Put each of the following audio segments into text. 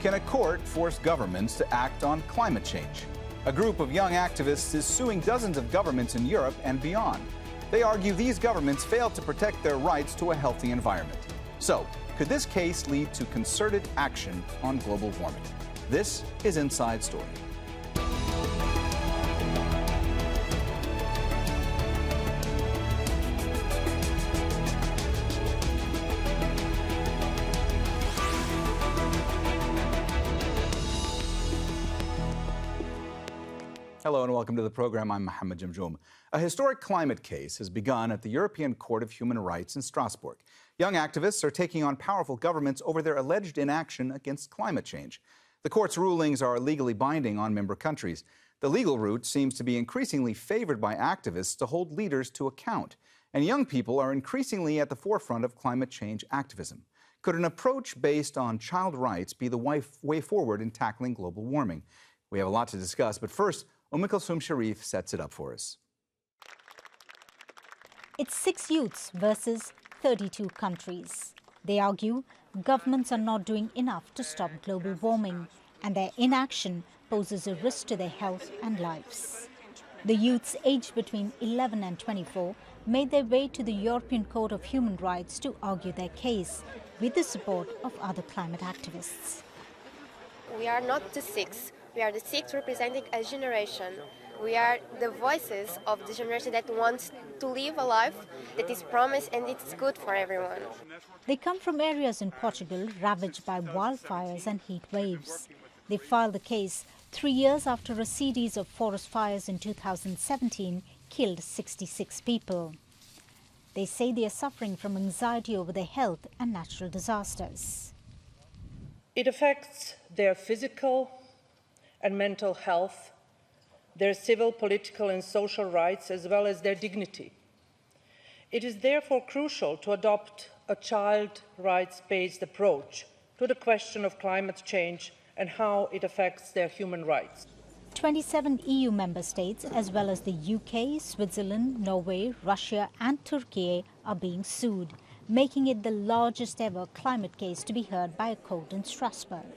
can a court force governments to act on climate change? A group of young activists is suing dozens of governments in Europe and beyond. They argue these governments failed to protect their rights to a healthy environment. So, could this case lead to concerted action on global warming? This is Inside Story. Hello and welcome to the program. I'm Mohammed Jamjoom. A historic climate case has begun at the European Court of Human Rights in Strasbourg. Young activists are taking on powerful governments over their alleged inaction against climate change. The court's rulings are legally binding on member countries. The legal route seems to be increasingly favored by activists to hold leaders to account. And young people are increasingly at the forefront of climate change activism. Could an approach based on child rights be the way forward in tackling global warming? We have a lot to discuss, but first, Sharif sets it up for us. It's 6 youths versus 32 countries. They argue governments are not doing enough to stop global warming, and their inaction poses a risk to their health and lives. The youths aged between 11 and 24 made their way to the European Court of Human Rights to argue their case with the support of other climate activists. We are not the six. We are the six representing a generation. We are the voices of the generation that wants to live a life that is promised and it's good for everyone. They come from areas in Portugal ravaged by wildfires and heat waves. They filed the case 3 years after a series of forest fires in 2017 killed 66 people. They say they are suffering from anxiety over their health and natural disasters. It affects their physical and mental health, their civil, political and social rights, as well as their dignity. It is therefore crucial to adopt a child rights-based approach to the question of climate change and how it affects their human rights. 27 EU member states, as well as the UK, Switzerland, Norway, Russia and Turkey are being sued, making it the largest ever climate case to be heard by a court in Strasbourg.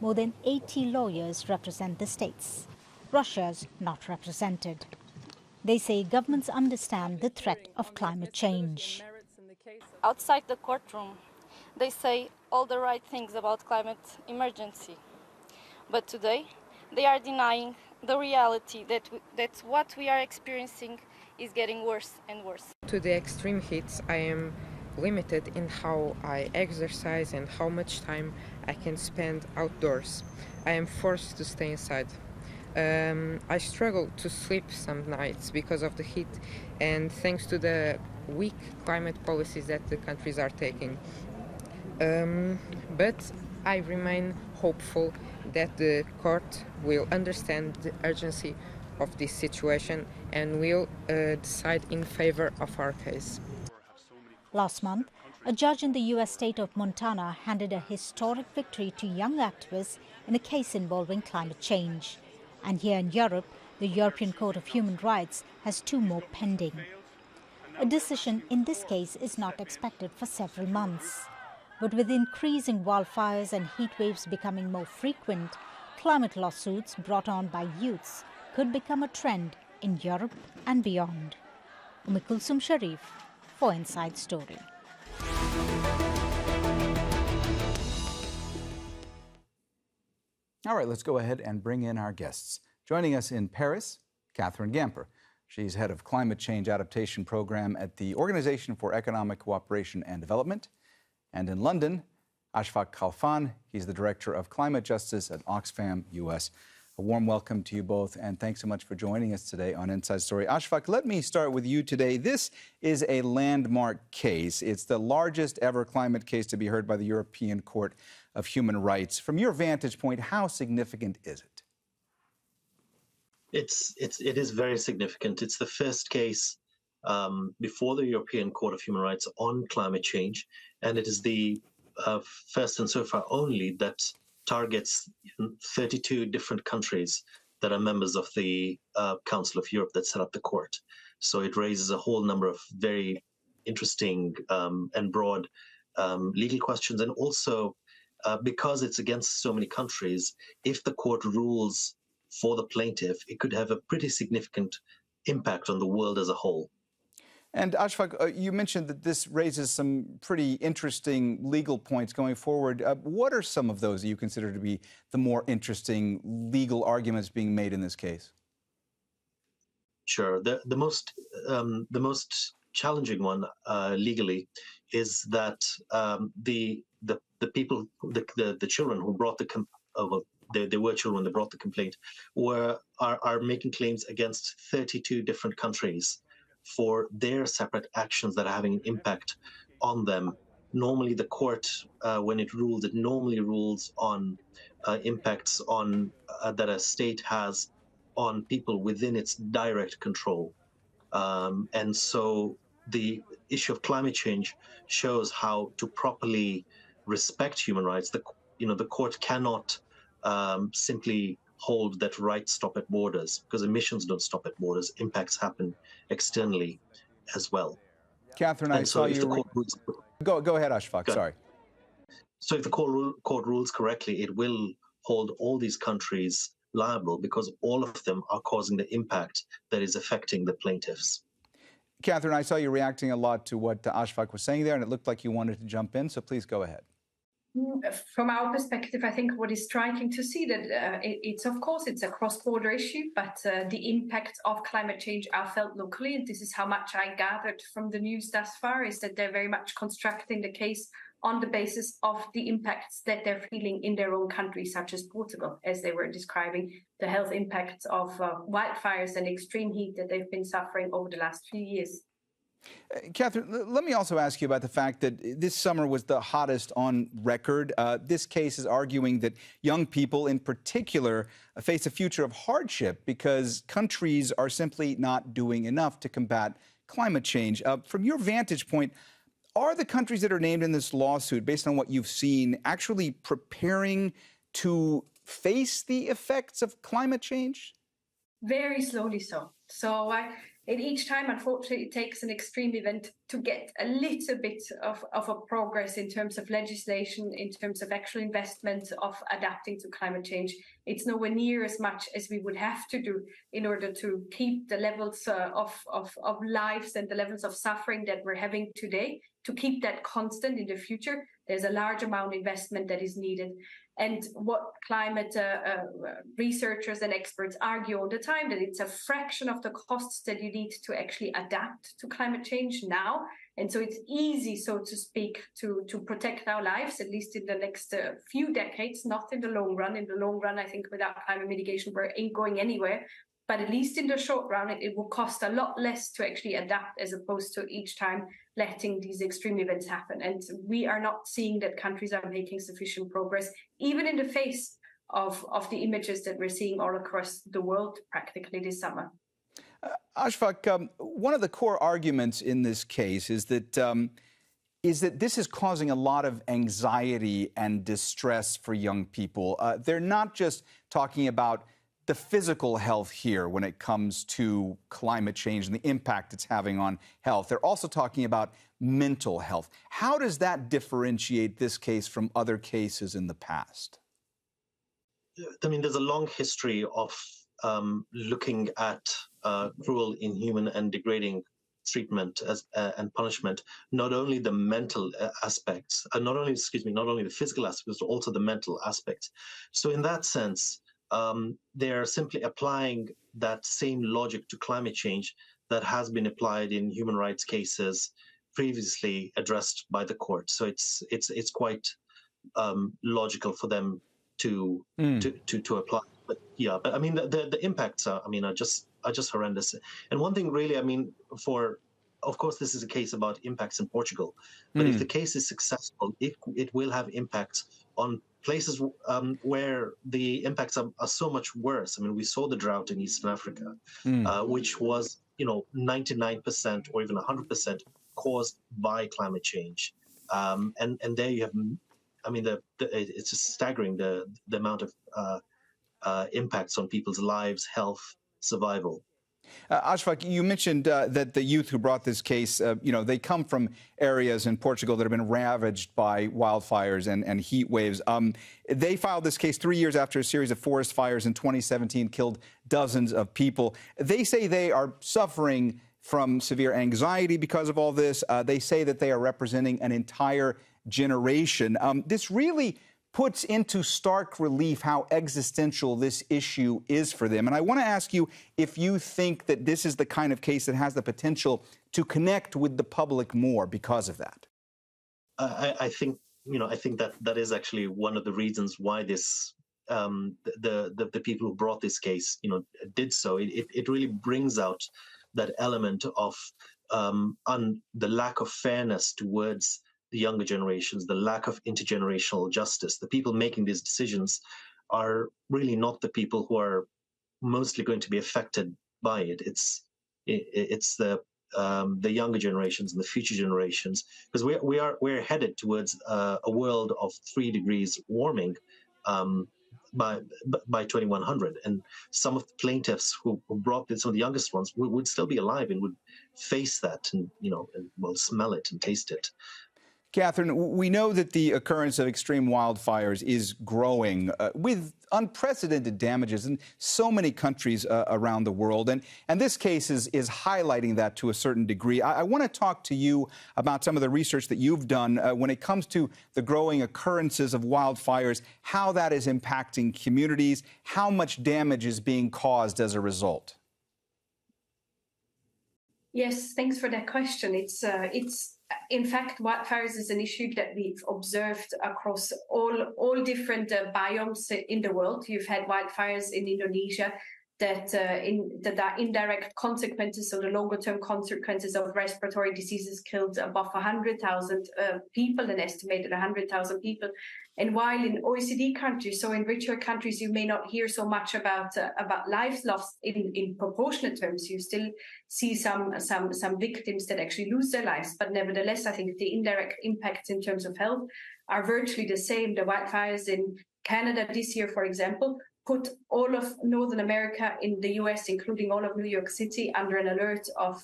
More than 80 lawyers represent the states. Russia's not represented. They say governments understand the threat of climate change. Outside the courtroom, they say all the right things about climate emergency. But today, they are denying the reality that what we are experiencing is getting worse and worse. To the extreme heats, I am limited in how I exercise and how much time I can spend outdoors. I am forced to stay inside. I struggle to sleep some nights because of the heat and thanks to the weak climate policies that the countries are taking. But I remain hopeful that the court will understand the urgency of this situation and will decide in favor of our case. Last month, a judge in the U.S. state of Montana handed a historic victory to young activists in a case involving climate change. And here in Europe, the European Court of Human Rights has 2 more pending. A decision in this case is not expected for several months. But with increasing wildfires and heat waves becoming more frequent, climate lawsuits brought on by youths could become a trend in Europe and beyond. Sharif for Inside Story. All right, let's go ahead and bring in our guests. Joining us in Paris, Catherine Gamper. She's head of Climate Change Adaptation Program at the Organization for Economic Cooperation and Development. And in London, Ashafaq Khalfan. He's the Director of Climate Justice at OXFAM U.S. A warm welcome to you both, and thanks so much for joining us today on Inside Story. Ashafaq, let me start with you today. This is a landmark case. It's the largest ever climate case to be heard by the European Court of Human Rights. From your vantage point, how significant is it? It is very significant. It's the first case before the European Court of Human Rights on climate change, and it is the first and so far only that targets 32 different countries that are members of the Council of Europe that set up the court. So it raises a whole number of very interesting and broad legal questions, and also because it's against so many countries, if the court rules for the plaintiff, it could have a pretty significant impact on the world as a whole. And Ashafaq, you mentioned that this raises some pretty interesting legal points going forward. What are some of those that you consider to be the more interesting legal arguments being made in this case? Sure. The most challenging one legally is that the people, the children who brought they were children that brought the complaint, are making claims against 32 different countries for their separate actions that are having an impact on them. Normally, the court, when it rules, it normally rules on impacts on that a state has on people within its direct control. And so the issue of climate change shows how to properly respect human rights. The court cannot simply hold that rights stop at borders, because emissions don't stop at borders. Impacts happen externally as well. Catherine, I saw you. Go ahead, Ashafaq. Sorry. So if the court rules correctly, it will hold all these countries liable, because all of them are causing the impact that is affecting the plaintiffs. Catherine, I saw you reacting a lot to what Ashafaq was saying there, and it looked like you wanted to jump in, so please go ahead. From our perspective, I think what is striking to see that it's of course it's a cross-border issue, but the impacts of climate change are felt locally, and this is how much I gathered from the news thus far, is that they're very much constructing the case on the basis of the impacts that they're feeling in their own country, such as Portugal, as they were describing the health impacts of wildfires and extreme heat that they've been suffering over the last few years. Catherine, let me also ask you about the fact that this summer was the hottest on record. This case is arguing that young people in particular face a future of hardship because countries are simply not doing enough to combat climate change. From your vantage point, are the countries that are named in this lawsuit, based on what you've seen, actually preparing to face the effects of climate change? Very slowly so. And each time, unfortunately, it takes an extreme event to get a little bit of a progress in terms of legislation, in terms of actual investment of adapting to climate change. It's nowhere near as much as we would have to do in order to keep the levels of lives and the levels of suffering that we're having today, to keep that constant in the future. There's a large amount of investment that is needed. And what climate researchers and experts argue all the time, that it's a fraction of the costs that you need to actually adapt to climate change now. And so it's easy, so to speak, to protect our lives, at least in the next few decades, not in the long run. In the long run, I think without climate mitigation, we ain't going anywhere. But at least in the short run, it will cost a lot less to actually adapt, as opposed to each time letting these extreme events happen. And we are not seeing that countries are making sufficient progress, even in the face of the images that we're seeing all across the world practically this summer. Ashafaq, one of the core arguments in this case is that this is causing a lot of anxiety and distress for young people. They're not just talking about the physical health here when it comes to climate change and the impact it's having on health. They're also talking about mental health. How does that differentiate this case from other cases in the past? I mean, there's a long history of looking at cruel, inhuman, and degrading treatment and punishment, not only the mental aspects, not only the physical aspects, but also the mental aspects. So in that sense, they're simply applying that same logic to climate change that has been applied in human rights cases previously addressed by the court. So it's quite logical for them to apply. But yeah, but I mean the impacts are just horrendous. And one thing really, of course, this is a case about impacts in Portugal, but if the case is successful, it will have impacts on places where the impacts are so much worse. I mean, we saw the drought in Eastern Africa, which was 99% or even 100% caused by climate change. And there you have, it's just staggering the amount of impacts on people's lives, health, survival. Ashafaq, you mentioned that the youth who brought this case, they come from areas in Portugal that have been ravaged by wildfires and heat waves. They filed this case 3 years after a series of forest fires in 2017 killed dozens of people. They say they are suffering from severe anxiety because of all this. They say that they are representing an entire generation. This really puts into stark relief how existential this issue is for them. And I want to ask you if you think that this is the kind of case that has the potential to connect with the public more because of that. I think that is actually one of the reasons why this the people who brought this case did so. It really brings out that element of the lack of fairness towards the younger generations, the lack of intergenerational justice. The people making these decisions are really not the people who are mostly going to be affected by it. It's the younger generations and the future generations, because we're headed towards a world of 3 degrees warming by 2100, and some of the plaintiffs who brought some of the youngest ones would still be alive and would face that and smell it and taste it. Catherine, we know that the occurrence of extreme wildfires is growing with unprecedented damages in so many countries around the world. And this case is highlighting that to a certain degree. I want to talk to you about some of the research that you've done when it comes to the growing occurrences of wildfires, how that is impacting communities, how much damage is being caused as a result. Yes, thanks for that question. It's in fact, wildfires is an issue that we've observed across all different biomes in the world. You've had wildfires in Indonesia that are indirect consequences, so the longer-term consequences of respiratory diseases killed above 100,000 people, an estimated 100,000 people. And while in OECD countries, so in richer countries, you may not hear so much about lives lost in proportionate terms. You still see some victims that actually lose their lives. But nevertheless, I think the indirect impacts in terms of health are virtually the same. The wildfires in Canada this year, for example, put all of Northern America in the US, including all of New York City, under an alert of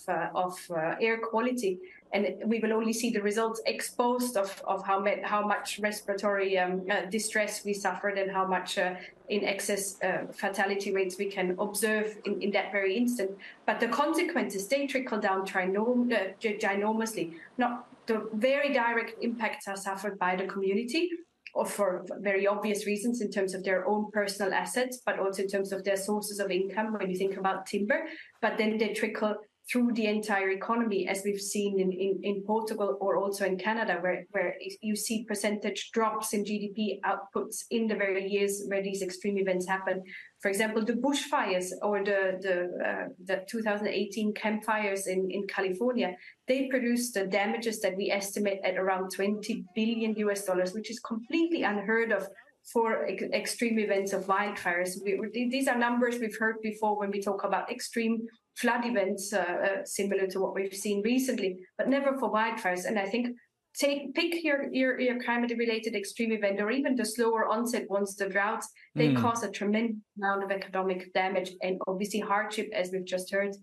air quality. And we will only see the results exposed of how much respiratory distress we suffered and how much in excess fatality rates we can observe in that very instant. But the consequences, they trickle down ginormously. Not the very direct impacts are suffered by the community, or for very obvious reasons in terms of their own personal assets, but also in terms of their sources of income when you think about timber. But then they trickle through the entire economy, as we've seen in Portugal or also in Canada, where you see percentage drops in GDP outputs in the very years where these extreme events happen. For example, the bushfires or the 2018 campfires in California, they produced the damages that we estimate at around $20 billion, which is completely unheard of for extreme events of wildfires. These are numbers we've heard before when we talk about extreme flood events, similar to what we've seen recently, but never for wildfires. And I think pick your climate-related extreme event, or even the slower onset ones, the droughts, they cause a tremendous amount of economic damage and obviously hardship, as we've just heard,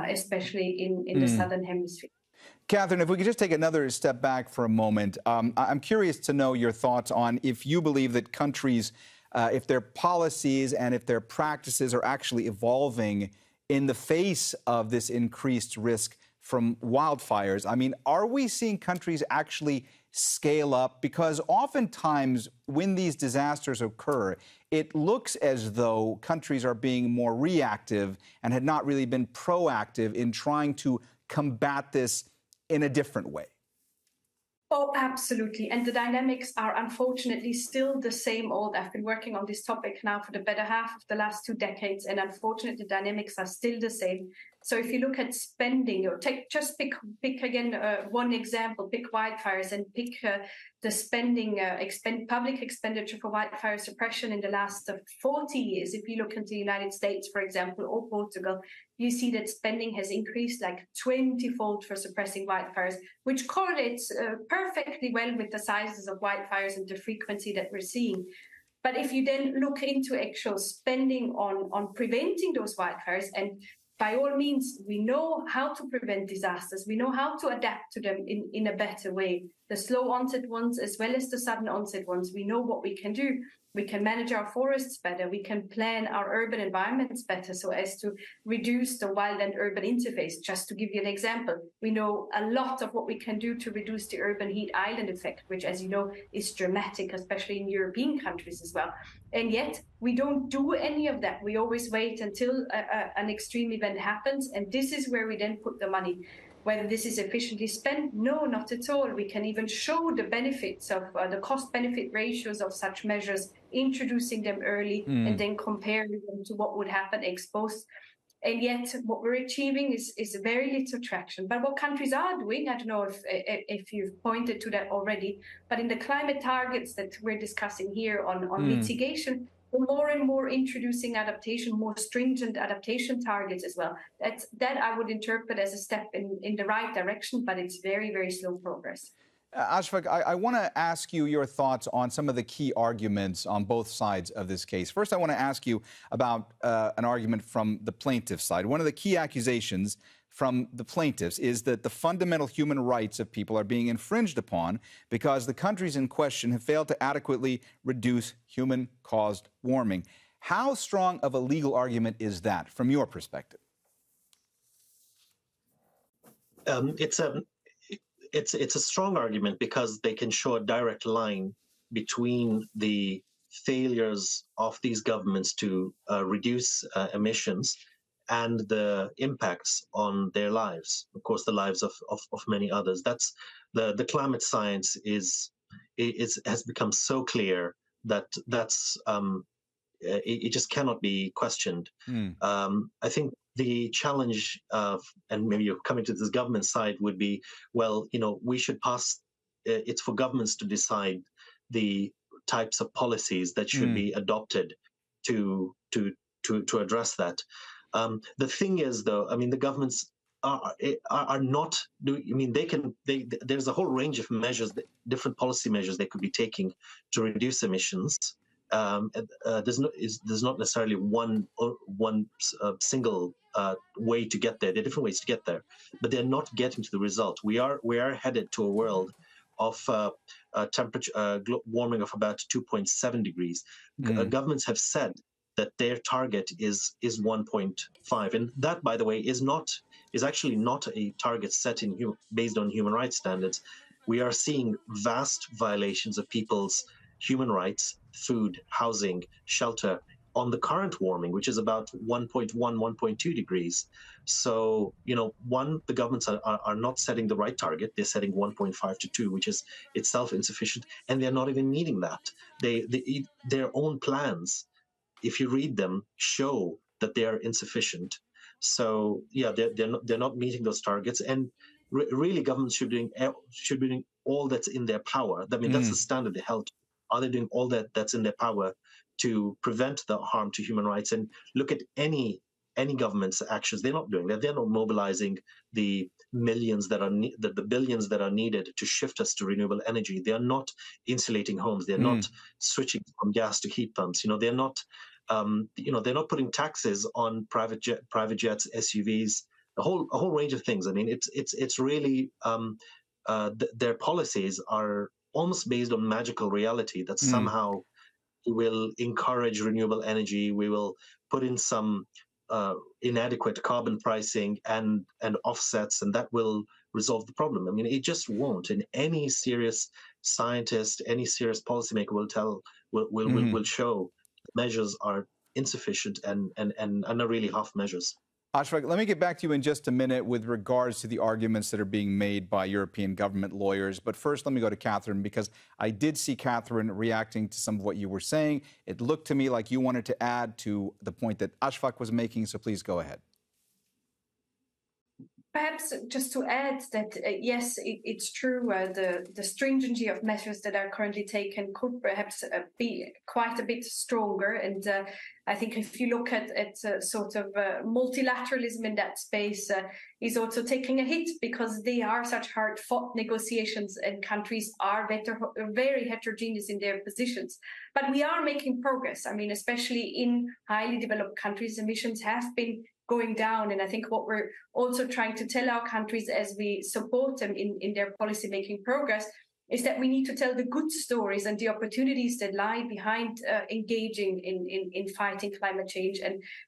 especially in the Southern Hemisphere. Catherine, if we could just take another step back for a moment, I'm curious to know your thoughts on if you believe that countries, if their policies and if their practices are actually evolving in the face of this increased risk from wildfires. I mean, are we seeing countries actually scale up? Because oftentimes when these disasters occur, it looks as though countries are being more reactive and had not really been proactive in trying to combat this in a different way. Oh, absolutely. And the dynamics are unfortunately still the same old. I've been working on this topic now for the better half of the last 2 decades, and unfortunately, the dynamics are still the same. So if you look at spending, or pick again one example, pick wildfires and pick the spending, public expenditure for wildfire suppression in the last 40 years. If you look at the United States, for example, or Portugal, you see that spending has increased like 20-fold for suppressing wildfires, which correlates perfectly well with the sizes of wildfires and the frequency that we're seeing. But if you then look into actual spending on preventing those wildfires, and by all means, we know how to prevent disasters. We know how to adapt to them in a better way. The slow onset ones as well as the sudden onset ones, we know what we can do. We can manage our forests better. We can plan our urban environments better so as to reduce the wild and urban interface. Just to give you an example, we know a lot of what we can do to reduce the urban heat island effect, which, as you know, is dramatic, especially in European countries as well. And yet we don't do any of that. We always wait until an extreme event happens. And this is where we then put the money. Whether this is efficiently spent? No, not at all. We can even show the benefits of the cost-benefit ratios of such measures, introducing them early and then comparing them to what would happen ex post. And yet what we're achieving is very little traction. But what countries are doing, I don't know if you've pointed to that already, but in the climate targets that we're discussing here on mitigation, we're more and more introducing adaptation, more stringent adaptation targets as well. That I would interpret as a step in the right direction, but it's very, very slow progress. Ashafaq, I want to ask you your thoughts on some of the key arguments on both sides of this case. First, I want to ask you about an argument from the plaintiff's side. One of the key accusations from the plaintiffs is that the fundamental human rights of people are being infringed upon because the countries in question have failed to adequately reduce human-caused warming. How strong of a legal argument is that from your perspective? It's a strong argument because they can show a direct line between the failures of these governments to reduce emissions and the impacts on their lives, of course, the lives of many others. That's the climate science has become so clear that it just cannot be questioned. I think the challenge and maybe you're coming to this government side would be, well, we should pass. It's for governments to decide the types of policies that should be adopted to address that. The thing is, though, I mean, the governments are not doing. I mean, there's a whole range of measures, different policy measures they could be taking to reduce emissions. There's not necessarily one single way to get there. There are different ways to get there, but they're not getting to the result. We are headed to a world of temperature warming of about 2.7 degrees. Governments have said that their target is 1.5, and that, by the way, is actually not a target set based on human rights standards. We are seeing vast violations of people's human rights, food, housing, shelter on the current warming, which is about 1.1, 1.2 degrees. So, the governments are not setting the right target. They're setting 1.5 to 2, which is itself insufficient, and they're not even meeting that. Their own plans, if you read them, show that they are insufficient. So, yeah, they're not meeting those targets, and really, governments should be doing all that's in their power. I mean, that's the standard they held. Are they doing all that's in their power to prevent the harm to human rights? And look at any government's actions. They're not doing that. They're not mobilizing the millions the billions that are needed to shift us to renewable energy. They are not insulating homes. They're not switching from gas to heat pumps. They're not. They're not putting taxes on private jets, SUVs, a whole range of things. I mean, it's really their policies are almost based on magical reality that somehow will encourage renewable energy. We will put in some inadequate carbon pricing and offsets, and that will resolve the problem. I mean, it just won't. And any serious scientist, any serious policymaker will show measures are insufficient and are really half measures. Ashafaq, let me get back to you in just a minute with regards to the arguments that are being made by European government lawyers. But first, let me go to Catherine, because I did see Catherine reacting to some of what you were saying. It looked to me like you wanted to add to the point that Ashafaq was making, so please go ahead. Perhaps just to add that, yes, it's true, the stringency of measures that are currently taken could perhaps be quite a bit stronger. And I think if you look at sort of multilateralism in that space is also taking a hit because they are such hard-fought negotiations and countries are very heterogeneous in their positions. But we are making progress. I mean, especially in highly developed countries, emissions have been going down. And I think what we're also trying to tell our countries as we support them in their policy-making progress is that we need to tell the good stories and the opportunities that lie behind engaging in fighting climate change.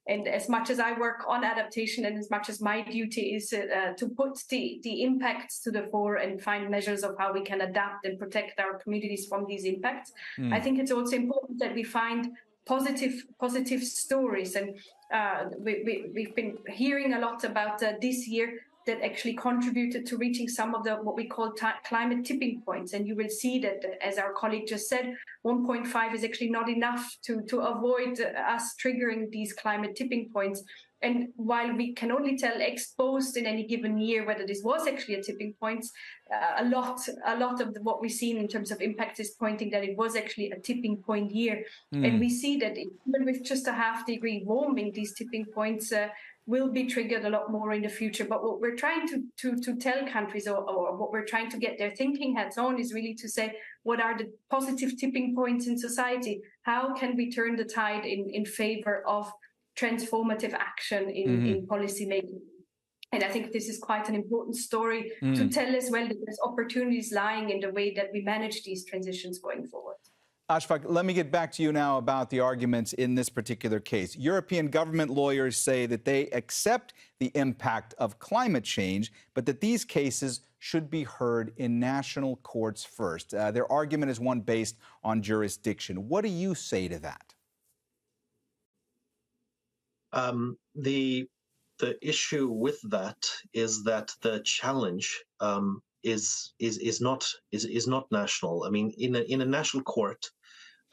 And as much as I work on adaptation and as much as my duty is to put the impacts to the fore and find measures of how we can adapt and protect our communities from these impacts, I think it's also important that we find positive stories. And we've been hearing a lot about this year that actually contributed to reaching some of the what we call climate tipping points. And you will see that, as our colleague just said, 1.5 is actually not enough to avoid us triggering these climate tipping points. And while we can only tell ex post in any given year whether this was actually a tipping point, a lot of what we've seen in terms of impact is pointing that it was actually a tipping point year. And we see that even with just a half degree warming, these tipping points will be triggered a lot more in the future. But what we're trying to tell countries, or what we're trying to get their thinking hats on, is really to say, what are the positive tipping points in society? How can we turn the tide in favor of transformative action in policy making? And I think this is quite an important story to tell as well, that there's opportunities lying in the way that we manage these transitions going forward. Ashafaq, let me get back to you now about the arguments in this particular case. European government lawyers say that they accept the impact of climate change, but that these cases should be heard in national courts first. Their argument is one based on jurisdiction. What do you say to that? The issue with that is that the challenge is not national. I mean, in a national court,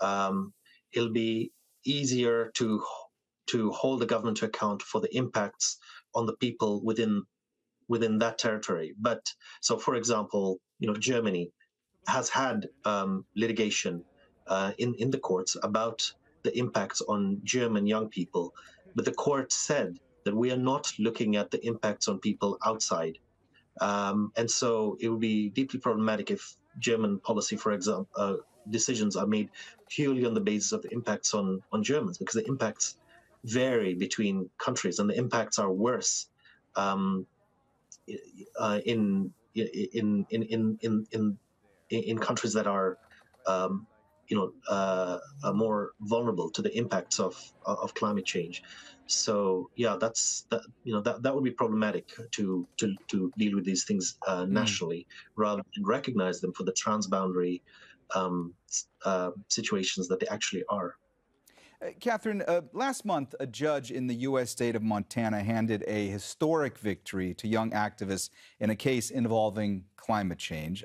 it'll be easier to hold the government to account for the impacts on the people within that territory. But so, for example, Germany has had litigation in the courts about the impacts on German young people, but the court said that we are not looking at the impacts on people outside. And so it would be deeply problematic if German policy, for example, decisions are made purely on the basis of the impacts on Germans, because the impacts vary between countries, and the impacts are worse in countries that are more vulnerable to the impacts of climate change. So yeah, that would be problematic to deal with these things nationally, rather than recognize them for the transboundary situations that they actually are. Catherine, last month, a judge in the U.S. state of Montana handed a historic victory to young activists in a case involving climate change.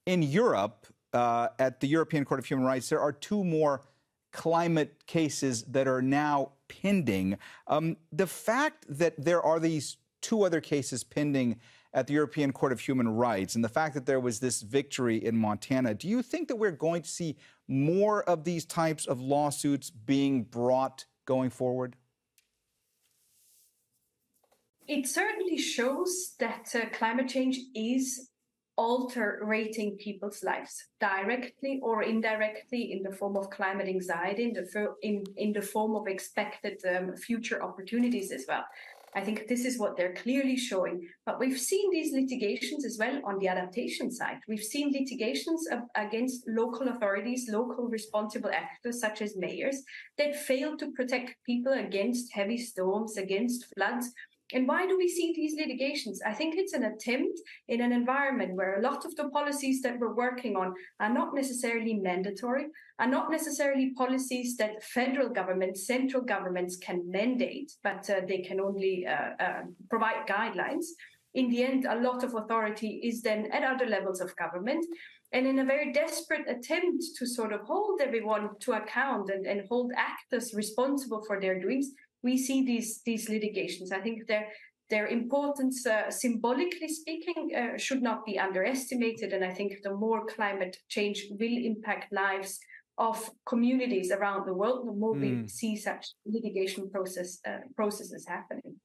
In Europe, at the European Court of Human Rights, there are two more climate cases that are now pending. The fact that there are these two other cases pending at the European Court of Human Rights, and the fact that there was this victory in Montana, do you think that we're going to see more of these types of lawsuits being brought going forward? It certainly shows that climate change is altering people's lives directly or indirectly, in the form of climate anxiety, in the form of expected future opportunities as well. I think this is what they're clearly showing. But we've seen these litigations as well on the adaptation side. We've seen litigations against local authorities, local responsible actors such as mayors, that fail to protect people against heavy storms, against floods. And why do we see these litigations? I think it's an attempt in an environment where a lot of the policies that we're working on are not necessarily mandatory, are not necessarily policies that federal governments, central governments can mandate, but they can only provide guidelines. In the end, a lot of authority is then at other levels of government. And in a very desperate attempt to sort of hold everyone to account and hold actors responsible for their doings, we see these litigations. I think their importance, symbolically speaking, should not be underestimated. And I think the more climate change will impact lives of communities around the world, the more we see such litigation processes happening.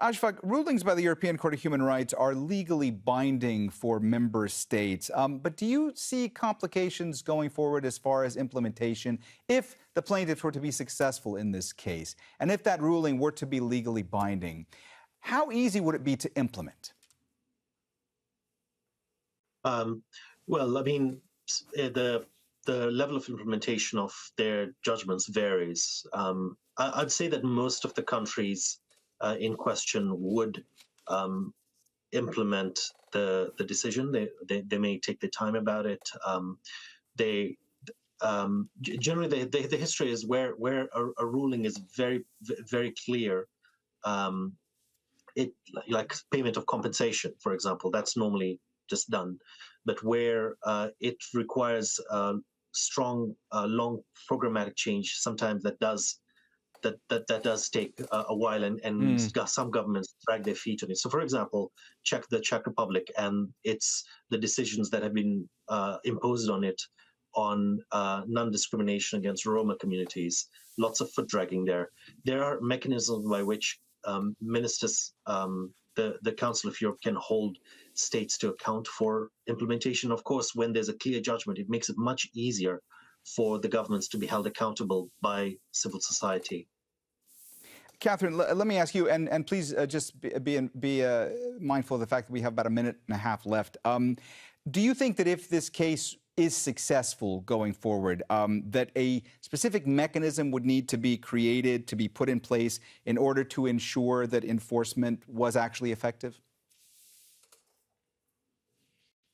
Ashafaq, rulings by the European Court of Human Rights are legally binding for member states. But do you see complications going forward as far as implementation if the plaintiffs were to be successful in this case? And if that ruling were to be legally binding, how easy would it be to implement? Well, I mean, the level of implementation of their judgments varies. I'd say that most of the countries in question would implement the decision. They may take their time about it. Generally, the history is where a ruling is very clear. Like payment of compensation, for example, that's normally just done. But where it requires strong, long programmatic change, sometimes that does take a while, and some governments drag their feet on it. So, for example, the Czech Republic and the decisions that have been imposed on it on non-discrimination against Roma communities. Lots of foot dragging there. There are mechanisms by which ministers, the Council of Europe, can hold states to account for implementation. Of course, when there's a clear judgment, it makes it much easier for the governments to be held accountable by civil society. Catherine, let me ask you, and please just be mindful of the fact that we have about a minute and a half left. Do you think that if this case is successful going forward, that a specific mechanism would need to be created, to be put in place in order to ensure that enforcement was actually effective?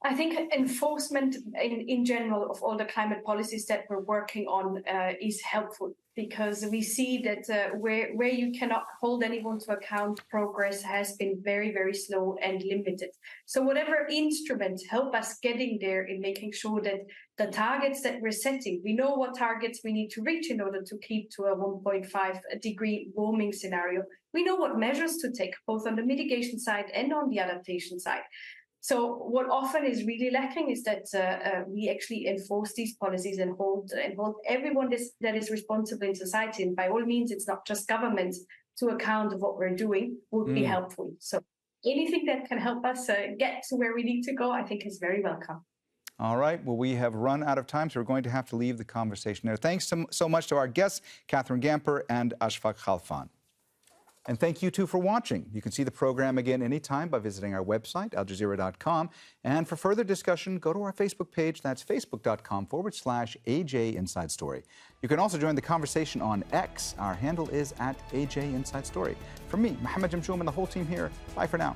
I think enforcement in general of all the climate policies that we're working on is helpful, because we see that where you cannot hold anyone to account, progress has been very, very slow and limited. So whatever instruments help us getting there in making sure that the targets that we're setting, we know what targets we need to reach in order to keep to a 1.5 degree warming scenario. We know what measures to take, both on the mitigation side and on the adaptation side. So what often is really lacking is that we actually enforce these policies and hold everyone that is responsible in society, and by all means, it's not just governments, to account of what we're doing would be helpful. So anything that can help us get to where we need to go, I think is very welcome. All right. Well, we have run out of time, so we're going to have to leave the conversation there. Thanks so much to our guests, Catherine Gamper and Ashafaq Khalfan. And thank you, too, for watching. You can see the program again anytime by visiting our website, aljazeera.com. And for further discussion, go to our Facebook page. That's facebook.com/AJ Inside Story. You can also join the conversation on X. Our handle is @AJ Inside Story. From me, Mohammed Jamjoom, and the whole team here, bye for now.